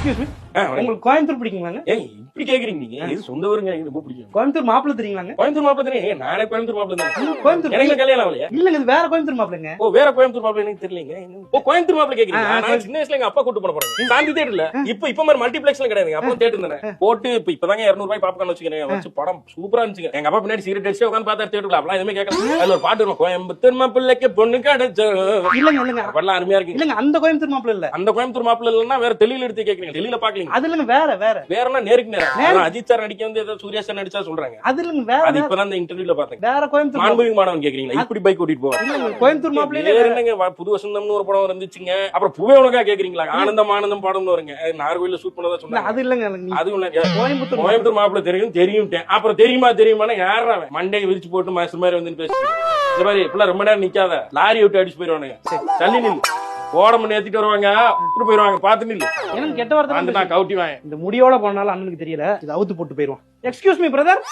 Excuse me, உங்களுக்கு கோயம்புத்தூர் பிடிக்குங்களாங்க? ஏய் இப்படி கேக்குறீங்க நீங்க? இது சொந்த ஊருங்க, எனக்கு ரொம்ப பிடிக்கும். கோயம்புத்தூர் மாப்பிள்ளை தெரியுங்களாங்க? கோயம்புத்தூர் மாப்பிள்ளை தானே? நானே கோயம்புத்தூர் மாப்பிள்ளை தான். கோயம்புத்தூர் எனக்கு கல்யாணம் ஆகலையா? இல்லங்க, இது வேற கோயம்புத்தூர் மாப்பிள்ளைங்க. ஓ வேற கோயம்புத்தூர் மாப்பிள்ளை எனக்கு தெரியலங்க. ஓ கோயம்புத்தூர் மாப்பிள்ளை கேக்குறீங்க? நான் சின்ன வயசுல எங்க அப்பா கூட்டு போன போறேன் சாந்தி தேட்டர்ல. இப்ப மாதிரி மல்டிப்ளெக்ஸ்ல கிடையாதுங்க. அப்போ தேட்டர் தானே போட்டு இப்பதாங்க 200 ரூபாய் பாப்கார்ன் வச்சுக்கிறேன் வச்சு படம் சூப்பரா இருந்துச்சுங்க. எங்க அப்பா பின்னாடி சிகரெட் அடிச்சு உட்காந்து பார்த்தா தேட்டர்ல அப்பலாம் எதுவுமே கேட்கல. அதுல ஒரு பாட்டு இருக்கும், கோயம்புத்தூர் மாப்பிள்ளைக்கு பொண்ணு கிடைச்ச. இல்லங்க இல்லங்க, படம் அருமையா இருக்கு. இல்லங்க அந்த கோயம்புத்தூர் மாப்பிள்ளை இல்ல. அந்த கோயம்புத்தூர் மாப்பிள்ளை இல்லன்னா வேற தெளிவுல எடுத்து கேக்குறீங்க. தெளிவுல பாக்கலீங்க. அது இல்லங்க, வேற வேற வேறனா நேருக்கு நேரா அஜித் சார் நடிக்க வந்து ஏதோ சூர்யா சார் நடிச்சா சொல்றாங்க. அது இல்லங்க, வேற அது இப்பதான் இந்த இன்டர்வியூல பாத்தேன். வேற கோயம்புத்தூர் மாண்புமிகு மாணவன் கேக்குறீங்களா? இப்படி பைக் ஓட்டிட்டு போவாங்க. இல்லங்க, கோயம்புத்தூர் மாப்பிள்ளை வேற என்னங்க புது வசந்தம்னு ஒரு படம் இருந்துச்சுங்க. அப்புறம் பூவே உனக்கா கேக்குறீங்களா? ஆனந்தம் ஆனந்தம் படம்னு வருங்க, நாகர்கோயில்ல ஷூட் பண்ணதா சொன்னாங்க. அது இல்லங்க, அதுவும் இல்ல. கோயம்புத்தூர் கோயம்புத்தூர் மாப்பிள்ளை தெரியும். அப்புறம் தெரியுமான்னு யாரா மண்டையை விரிச்சு போட்டு மாஸ்டர் மாதிரி வந்து பேசி இந்த மாதிரி இப்பெல்லாம் ரொம்ப நேரம் நிக்காத, லாரி விட்டு அடிச்சு போயிருவானுங்க. தள்ளி நில்லு, ஓடம நேத்திட்டு வருவாங்க, போயிருவாங்க, பாத்து நில்லு. எனக்கு கெட்ட வார்த்தை நான் கவுட்டி வாங்க. இந்த முடியோட போனாலும் அண்ணனுக்கு தெரியல, இது அவுத்து போட்டு போயிருவான். Excuse me brother.